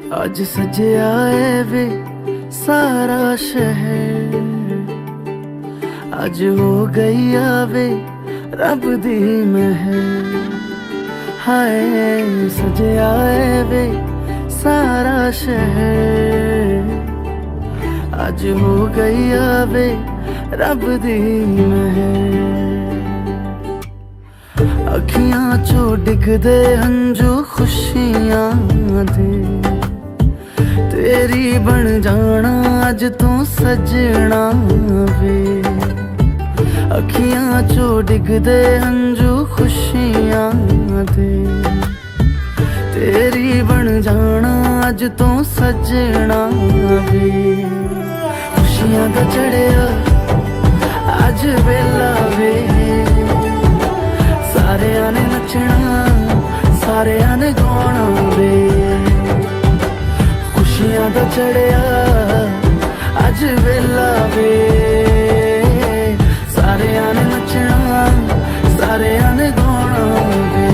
आज सजया है वे सारा शहर, आज हो गई आवे रब दी महर। हाय सजया है वे सारा शहर, आज हो गई आवे रब दी महर। अखियां चो डिगदे हंजू खुशियां दे, तेरी बन जाना अज तू सजना वे। अखियां चो डिगदे हंजू खुशियां दे, तेरी बन जाना अज तू सजना वे। खुशियां दा चढ़िया अज वेला वे, सारेयां ने नचना सारेयां ने गाना वे। खुशियां दा चढ़िया अज वेला वे, सारेयां ने नचना सारेयां ने गाना वे।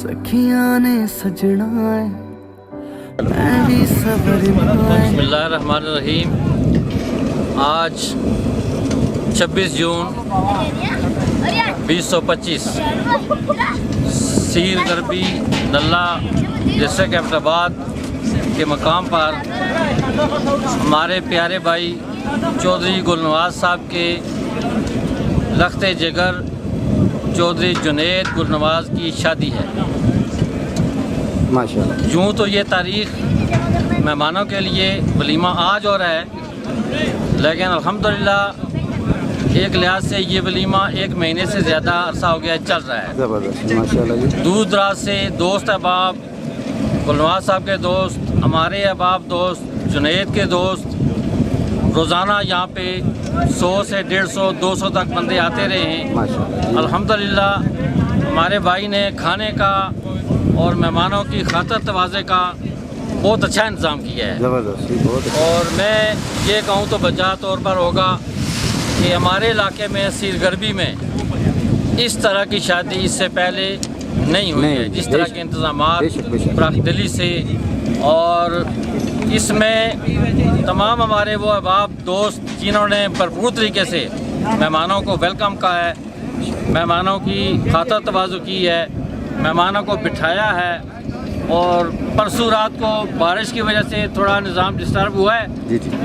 सखियां ने सजना है मैं भी सवरना है। बिस्मिल्लाहिर्रहमानिर्रहीम। आज 26 जून 2025 सीर गरबी नल्ला डिस्ट्रिक्ट अहमदाबाद के मकाम पर हमारे प्यारे भाई चौधरी गुलनवाज साहब के लख्ते जिगर चौधरी जुनैद गुलनवाज की शादी है माशाल्लाह। यूँ तो ये तारीख़ मेहमानों के लिए वलीमा आज हो रहा है, लेकिन अल्हम्दुलिल्लाह एक लिहाज से ये वलीमा 1 महीने से ज़्यादा अरसा हो गया चल रहा है। ज़बरदस्त माशाल्लाह जी। दूर दराज से दोस्त अहबाब, गुलनवाज साहब के दोस्त, हमारे अहबाब दोस्त, जुनैद के दोस्त, रोज़ाना यहाँ पे 100 से 150 200 तक बंदे आते रहे हैं। अल्हम्दुलिल्लाह हमारे भाई ने खाने का और मेहमानों की खातर तवाज़े का बहुत अच्छा इंतज़ाम किया है। ज़बरदस्त बहुत अच्छा। और मैं ये कहूँ तो बजा तौर पर होगा कि हमारे इलाके में सीर गरबी में इस तरह की शादी इससे पहले नहीं हुई है। जिस तरह के इंतज़ाम दिल्ली से, और इसमें तमाम हमारे वो अहबाब दोस्त जिन्होंने भरपूर तरीके से मेहमानों को वेलकम का है, मेहमानों की खातर तवाज़ु की है, मेहमानों को बिठाया है। और परसों रात को बारिश की वजह से थोड़ा निज़ाम डिस्टर्ब हुआ है,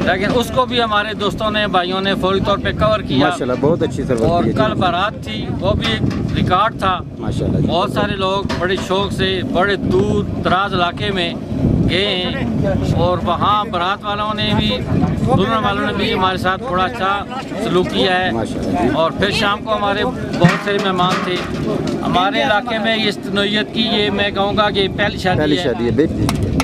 लेकिन उसको भी हमारे दोस्तों ने भाइयों ने फौरी तौर पे कवर किया माशाल्लाह। बहुत अच्छी सर्विस। और कल बारात थी, वो भी एक रिकॉर्ड था माशाल्लाह। बहुत सारे लोग बड़े शौक से बड़े दूर दराज इलाके में गए हैं, और वहाँ बारात वालों ने भी दुल्हन वालों ने भी हमारे साथ बड़ा अच्छा सलूक किया है। और फिर शाम को हमारे बहुत सारे मेहमान थे। हमारे इलाके में इस नौयत की ये मैं कहूँगा कि पहली शादी है।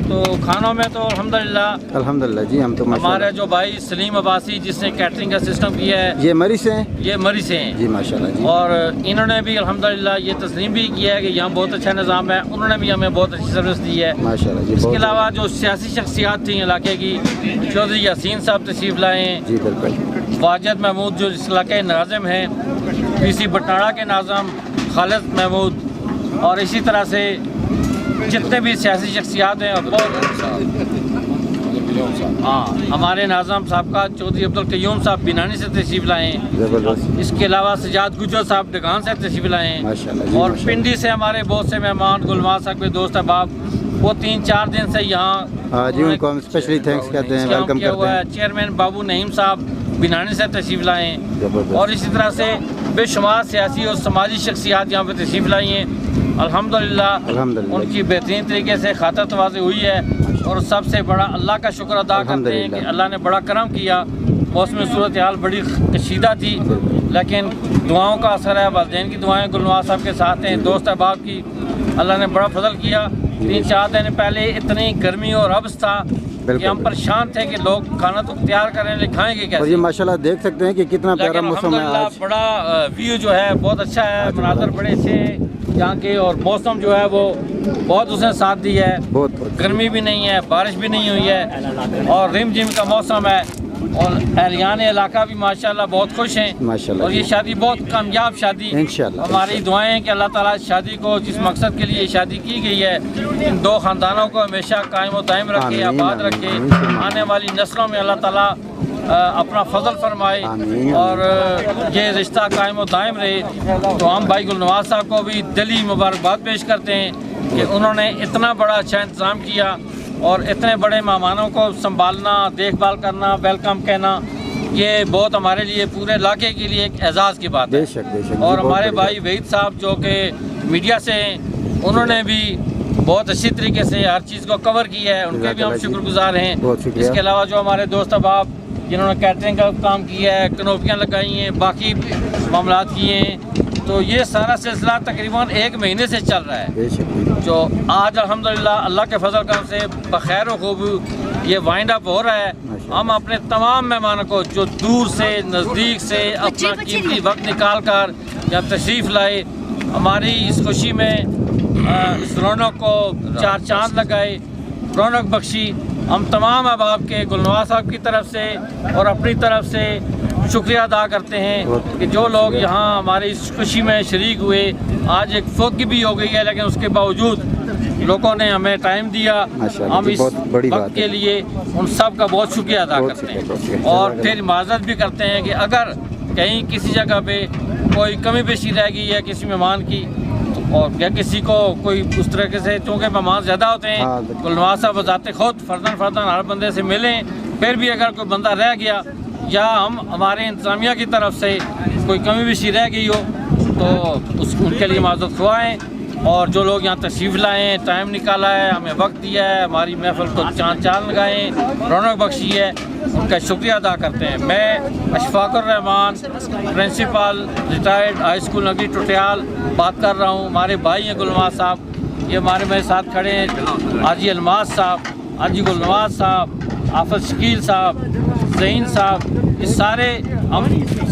तो खानों में तो अल्हम्दुलिल्लाह जी हम तो हमारे जो भाई सलीम अब्बासी जिसने कैटरिंग का सिस्टम किया है, ये मरी से हैं जी माशाल्लाह जी। और इन्होंने भी अल्हम्दुलिल्लाह ये तस्लीम भी किया है कि यहाँ बहुत अच्छा निज़ाम है। उन्होंने भी हमें बहुत अच्छी सर्विस दी है माशाल्लाह जी। इसके अलावा जो सियासी शख्सियात थी इलाके की, चौधरी यासीन साहब तशरीफ़ लाए जी बिल्कुल। वाजिद महमूद जो इस इलाके नाज़िम हैं, PC बटाड़ा के नाज़िम खालिद महमूद, और इसी तरह से जितने भी सियासी शख्सियात हैं, हाँ हमारे नाज़िम साहब का चौधरी अब्दुल कयूम साहब बिनानी से तशरीफ़ लाए हैं। इसके अलावा सजाद गुजर साहब डगान से तशरीफ़ लाए हैं। और पिंडी से हमारे बहुत से मेहमान गुलनवाज साहब के दोस्त अहबाब, वो 3-4 दिन से यहाँ जी उनको हम स्पेशली थैंक्स कहते हैं, वेलकम करते हैं। चेयरमैन बाबू नईम साहब बिनानी से तशरीफ़ लाए हैं। और इसी तरह से बेशुमार सियासी और समाजी शख्सियात यहाँ पर तशरीफ़ लाई हैं। अल्हम्दुलिल्लाह उनकी बेहतरीन तरीके से खातर तवाज़ी हुई है। और सबसे बड़ा अल्लाह का शुक्र अदा करते हैं कि अल्लाह ने बड़ा करम किया। मौसम सूरत हाल बड़ी कशीदा थी, लेकिन दुआओं का असर है। वालिदैन की दुआएं गुलनवाज साहब के साथ हैं, दोस्त अहबाब की अल्लाह ने बड़ा फजल किया। 3-4 दिन पहले इतनी गर्मी और अब्स था कि हम परेशान थे कि लोग खाना तो तैयार करें लेकिन खाएंगे और कैसे। ये माशाल्लाह देख सकते हैं कि कितना प्यारा लेकिन मौसम है अल्हम्दुलिल्लाह आज। बड़ा व्यू जो है बहुत अच्छा है, मनाजर बड़े अच्छे हैं यहाँ के, और मौसम जो है वो बहुत उसने साथ दी है। बहुत बहुत गर्मी भी नहीं है, बारिश भी नहीं हुई है, और रिम जिम का मौसम है, और एहलियान इलाका भी माशाल्लाह बहुत खुश हैं माशाल्लाह। और ये शादी बहुत कामयाब शादी इंशाल्लाह। हमारी दुआएं हैं कि अल्लाह ताला इस शादी को, जिस मकसद के लिए ये शादी की गई है, इन दो खानदानों को हमेशा कायम व दायम रखे, आमीन, आबाद रखे, आमीन। आने वाली नस्लों में अल्लाह ताला अपना फजल फरमाए आमीन। और ये रिश्ता कायम व दायम रहे। तो हम भाई गुलनवाज साहब को भी दिली मुबारकबाद पेश करते हैं कि उन्होंने इतना बड़ा अच्छा इंतज़ाम किया और इतने बड़े मेहमानों को संभालना, देखभाल करना, वेलकम कहना, ये बहुत हमारे लिए, पूरे इलाके के लिए एक एजाज़ की बात है। बेशक बेशक। और जी, बहुत हमारे बढ़िया। भाई वहीद साहब जो कि मीडिया से हैं, उन्होंने भी बहुत अच्छी तरीके से हर चीज़ को कवर किया है, उनके भी हम शुक्रगुजार हैं। बहुत शुक्रिया। इसके अलावा जो हमारे दोस्त अहबाब जिन्होंने कैटरिंग का काम किया है, कनोपियाँ लगाई हैं, बाकी मामलात किए हैं, तो ये सारा सिलसिला तकरीबन 1 महीने से चल रहा है, बेशक। जो आज अल्हम्दुलिल्लाह अल्लाह के फजल करम से बखैर व खूब ये वाइंड अप हो रहा है। हम अपने तमाम मेहमानों को जो दूर से नज़दीक से अपना कीमती वक्त निकाल कर जब तशरीफ़ लाए, हमारी इस खुशी में इस रौनक को 4 चांद लगाए, रौनक बख्शी, हम तमाम अहबाब के गुलनवाज साहब की तरफ से और अपनी तरफ से शुक्रिया अदा करते हैं कि जो लोग यहाँ हमारी इस खुशी में शरीक हुए। आज एक फोकी भी हो गई है, लेकिन उसके बावजूद लोगों ने हमें टाइम दिया, हम इस वक्त के लिए उन सब का बहुत शुक्रिया अदा करते हैं। और फिर माजरत भी करते हैं कि अगर कहीं किसी जगह पे कोई कमी पेशी रह गई है किसी मेहमान की, और या किसी को कोई उस तरीके से, चूँकि मेहमान ज़्यादा होते हैं, गुलनवाज साहब बताते खुद फर्दन हर बंदे से मिलें, फिर भी अगर कोई बंदा रह गया या हम हमारे इंतज़ामिया की तरफ से कोई कमी पेशी रह गई हो तो उनके लिए माजरत खुआएँ। और जो लोग यहाँ तशरीफ़ लाए हैं, टाइम निकाला है, हमें वक्त दिया है, हमारी महफिल को चांद लगाए, रौनक बख्शी है, उनका शुक्रिया अदा करते हैं। मैं Ashfaqur Rahman, principal retired high school Nagri Tutiyal बात कर रहा हूँ। हमारे भाई हैं गुलनवाज साहब, ये हमारे मेरे साथ खड़े हैं, हाजी अलमाज साहब, हाजी गुलनवाज साहब, आफत शकील साहब, ज़हीन साहब, इस सारे हम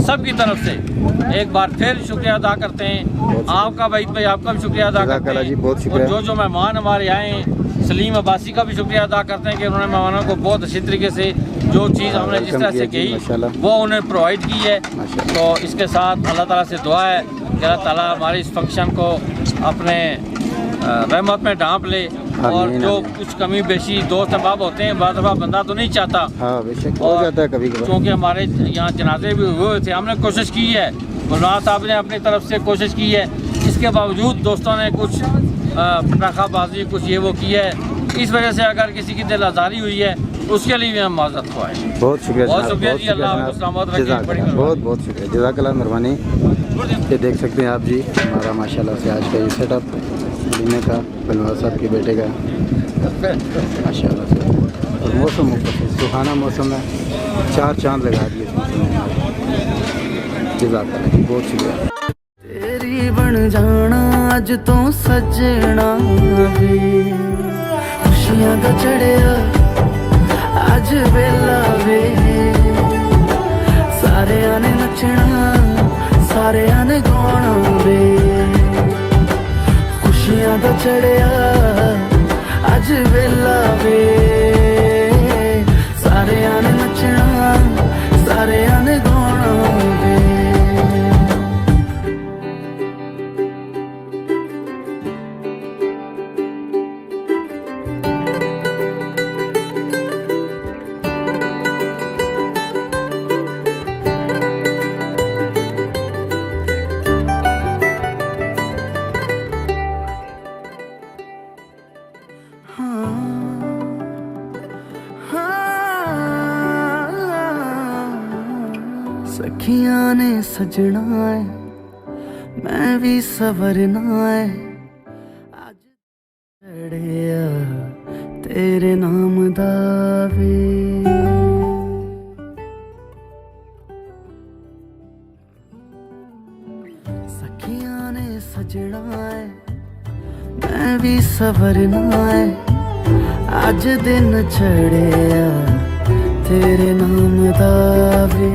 सब की तरफ से एक बार फिर शुक्रिया अदा करते हैं। आपका भाई आपका भी शुक्रिया अदा करते हैं। और जो मेहमान हमारे आए हैं, सलीम अब्बासी का भी शुक्रिया अदा करते हैं कि उन्होंने मेहमानों को बहुत अच्छी तरीके से जो चीज़ हमने जिस तरह से कही वो उन्हें प्रोवाइड की है। तो इसके साथ अल्लाह ताला से दुआ है कि अल्लाह ताला हमारे इस फंक्शन को अपने रहमत में ढांप ले, और जो कुछ कमी बेशी दोस्त अहबाब होते हैं, बाद दफ़ा बंदा तो नहीं चाहता, हो जाता है कभी कभी, क्योंकि हमारे यहाँ जनाजे भी हुए थे, हमने कोशिश की है, गुलनवाज साहब ने अपनी तरफ से कोशिश की है, इसके बावजूद दोस्तों ने कुछ पटाखाबाजी कुछ ये वो की है, इस वजह से अगर किसी की दिल आज़ारी हुई है उसके लिए भी हम माजरत खुआएं। बहुत शुक्रिया, बहुत शुक्रिया जी, अल्लाह आपको सलामत रखे। बहुत बहुत शुक्रिया, जज़ाकल्लाह, मेहरबानी। ये देख सकते हैं आप जी हमारा माशाल्लाह से आज का ये सेटअप मदीने का, गुलनवाज साहब के बेटे का माशाल्लाह से। और मौसम सुहाना मौसम है, 4 चांद लगा दिए इस मौसम में। जज़ाकल्लाह जी, बहुत शुक्रिया। तेरी बन जाना अज तो सजना वे, खुशियां दा चढ़िया अज वेला वे, सारे ने नचना सारे ने गाना वे, खुशियां दा चढ़िया अज वेला वे, सारे ने नचना सारे ने गाना वे। सखियां ने सजना है, मैं भी सवरना है, अज चढ़िया तेरे नाम दावे। सखियां ने सजना है, मैं भी सवरना है, अज दिन छड़िया तेरे नाम दा वे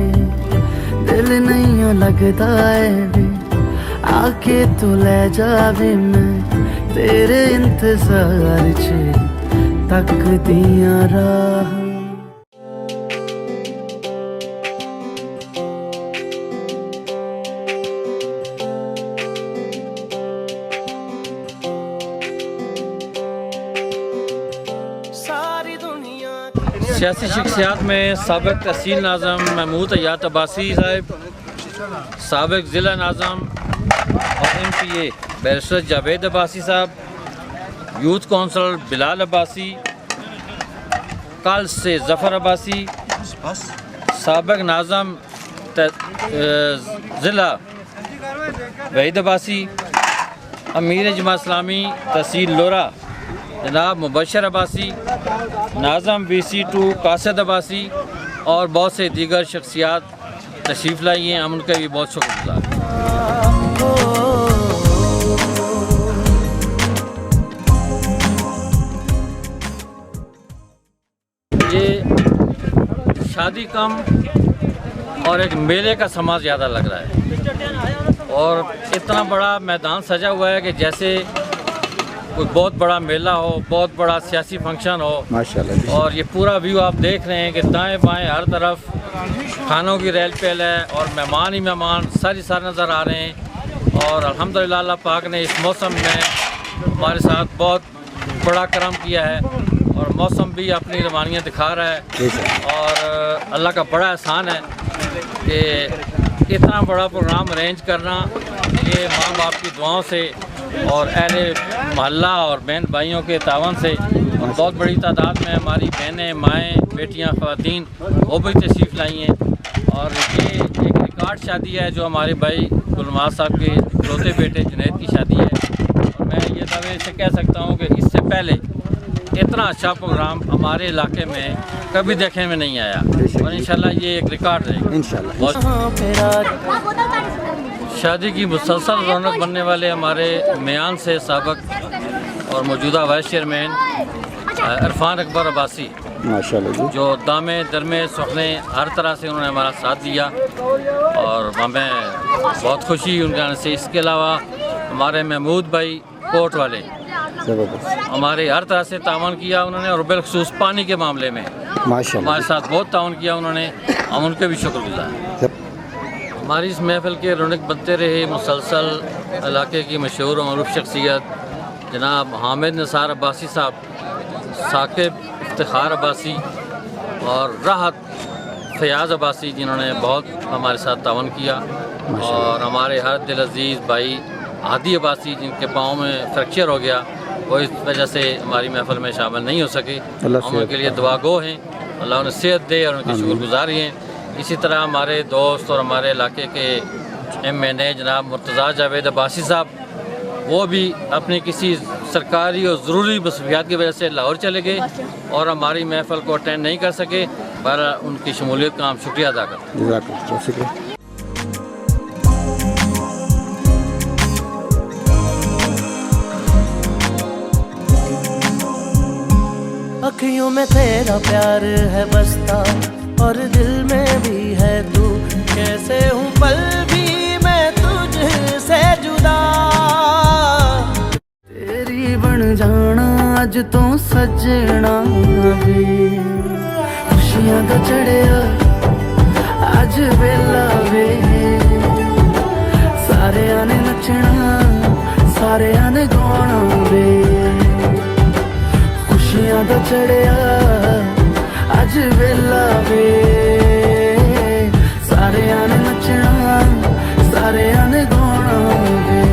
दिल नहीं लगदा है वे आके तू ले जावे मैं तेरे इंतजार च तकदियां राह सियासी शख्सियात में साबिक़ तहसील नाज़म महमूद हयात अब्बासी साहब, साबिक़ ज़िला नाज़म और MPA बैरिस्टर जावेद अब्बासी साहब, यूथ कौंसलर बिलाल अब्बासी, कल से ज़फ़र अब्बासी, साबिक़ नाज़म ज़िला वहीद अब्बासी, अमीर जमात इस्लामी तहसील लोरा जनाब मुबशर अब्बासी, नाज़म BC2 कासिद अब्बासी और बहुत से दीगर शख्सियात तशरीफ़ लाई हैं। हम उनके भी बहुत शुक्रगुज़ार हैं। ये शादी कम और एक मेले का समा ज़्यादा लग रहा है और इतना बड़ा मैदान सजा हुआ है कि जैसे कोई बहुत बड़ा मेला हो, बहुत बड़ा सियासी फंक्शन हो माशाल्लाह। और ये पूरा व्यू आप देख रहे हैं कि दाएं बाएं हर तरफ खानों की रेल पेल है और मेहमान ही मेहमान सारी नज़र आ रहे हैं। और अल्हम्दुलिल्लाह अल्लाह पाक ने इस मौसम में हमारे साथ बहुत बड़ा करम किया है और मौसम भी अपनी रवानियाँ दिखा रहा है और अल्लाह का बड़ा एहसान है कि इतना बड़ा प्रोग्राम अरेंज करना ये माँ बाप की दुआओं से और अहले मोहल्ला और बहन भाइयों के तावन से और बहुत बड़ी तादाद में हमारी बहनें माएँ बेटियाँ ख़वातीन वो भी तशरीफ़ लाई हैं। और ये एक रिकॉर्ड शादी है जो हमारे भाई गुलमाज साहब के इकलौते बेटे जुनैद की शादी है और मैं ये दावे से कह सकता हूँ कि इससे पहले इतना अच्छा प्रोग्राम हमारे इलाके में कभी देखने में नहीं आया और इंशाल्लाह ये एक रिकॉर्ड रहेगा इंशाल्लाह। शादी की मुसलसल रौनक बनने वाले हमारे मियान से साबिक़ और मौजूदा वाइस चेयरमैन इरफान अकबर अब्बासी माशाल्लाह जो दामे दरमे सुखने हर तरह से उन्होंने हमारा साथ दिया और हमें बहुत खुशी उनके आने से। इसके अलावा हमारे महमूद भाई कोट वाले हमारे हर तरह से तावन किया उन्होंने और बिलखसूस पानी के मामले में माशाल्लाह हमारे साथ बहुत तावन किया उन्होंने, हम उनके भी शुक्रगुज़ार हैं। हमारी इस महफिल के रौनक बनते रहे मुसलसल इलाके की मशहूर और मरूफ शख्सियत जनाब हामिद निसार अब्बासी साहब, साकिब इफ्तिखार अब्बासी और राहत फयाज़ अब्बासी जिन्होंने बहुत हमारे साथ तावन किया और हमारे हर दिल अजीज़ भाई हादी अब्बासी जिनके पाँव में फ्रैक्चर हो गया वो इस वजह से हमारी महफिल में शामिल नहीं हो सके, हम उनके लिए दुआ गो हैं, अल्लाह उन्हें सेहत दे और उनकी शुक्रगुज़ारी हैं। इसी तरह हमारे दोस्त और हमारे इलाके के MNA जनाब मुर्तज़ा जावेद अब्बासी साहब वो भी अपनी किसी सरकारी और ज़रूरी मसरूफियात की वजह से लाहौर चले गए और हमारी महफिल को अटेंड नहीं कर सके, पर उनकी शमूलियत का हम शुक्रिया अदा करते हैं। अखियों में तेरा प्यार है बसता और दिल में भी है तू, कैसे हूँ पल भी मैं तुझसे जुदा। तेरी बन जाना अज तो सजना वे खुशियां दा चढ़िया अज वेला वे सारे आने नचना सारे आने गाना वे खुशियां दा चढ़िया अज वेला वे सारे आने नचना सारे आने गाना वे।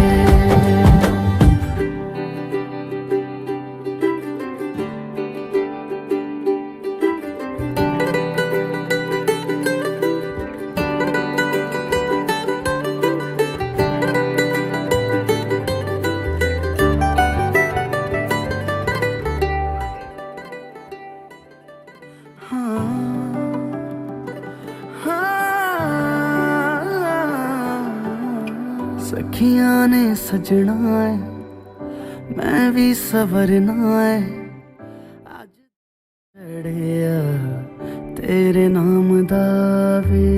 सखियां ने सजना है मैं भी सवरना है। तेरे नाम दा वे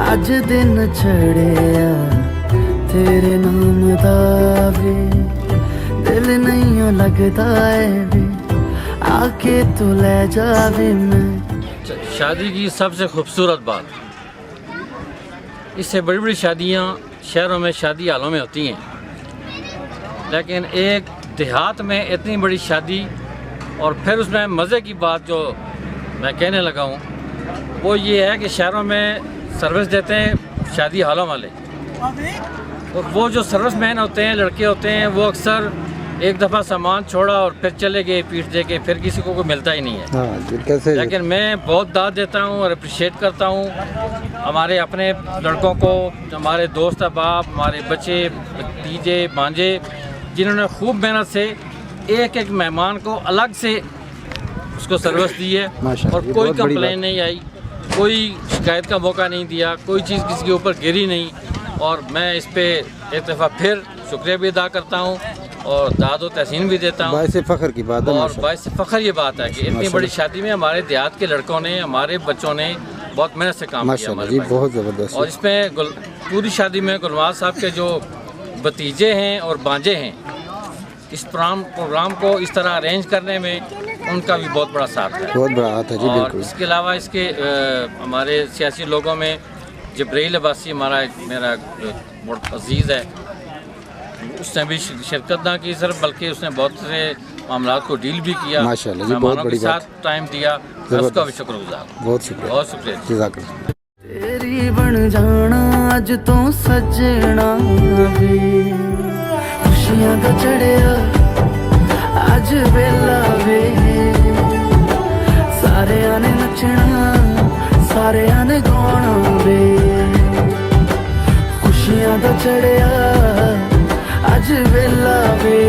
अज दिन छड़िया तेरे नाम दा वे दिल नहीं लगता है वे आके तू ले जावे मैं। शादी की सबसे खूबसूरत बात, इससे बड़ी बड़ी शादियाँ शहरों में शादी हालों में होती हैं, लेकिन एक देहात में इतनी बड़ी शादी और फिर उसमें मज़े की बात जो मैं कहने लगा हूँ वो ये है कि शहरों में सर्विस देते हैं शादी हालों वाले, और वो जो सर्विसमैन होते हैं लड़के होते हैं वो अक्सर एक दफ़ा सामान छोड़ा और फिर चले गए पीठ दे के, फिर किसी को कोई मिलता ही नहीं है। हाँ, कैसे? लेकिन मैं बहुत दाद देता हूँ और अप्रिशिएट करता हूँ हमारे अपने लड़कों को, हमारे दोस्त अहबाब, हमारे बच्चे भतीजे भांजे, जिन्होंने खूब मेहनत से एक एक मेहमान को अलग से उसको सर्विस दी है और कोई कंप्लेन नहीं आई, कोई शिकायत का मौका नहीं दिया, कोई चीज़ किसी के ऊपर गिरी नहीं। और मैं इस पे एक दफ़ा फिर शुक्रिया भी अदा करता हूँ और दाद व तहसीन भी देता हूँ। बाइस फ़ख्र की बात है और बाइस फ़ख्र ये बात है कि इतनी बड़ी शादी में हमारे देहात के लड़कों ने, हमारे बच्चों ने बहुत मेहनत से काम किया हमारे जी, भाई। बहुत ज़बरदस्त। और इसमें पूरी शादी में गुलवाज साहब के जो भतीजे हैं और भांजे हैं, इस प्रोग्राम को इस तरह अरेंज करने में उनका भी बहुत बड़ा साथ है, बहुत बड़ा हाथ है जी। और बिल्कुल। इसके अलावा इसके हमारे सियासी लोगों में जब्राइल अब्बासी हमारा मेरा बहुत अजीज़ है, उसने भी शिरकत ना की सर, बल्कि उसने बहुत से मामला को डील भी किया, माशाल्लाह जी, बहुत बड़ी के साथ टाइम दिया, मैं उसका भी शुक्रगुजार हूँ। बहुत शुक्रिया, बहुत शुक्रिया। जज़ाकल्लाह। तेरी बन जाना अज तो सजना वे खुशियां दा चढ़िया अज वेला वे सारे ने नचना सारे ने गाना वे खुशियां दा चढ़िया अज वेला वे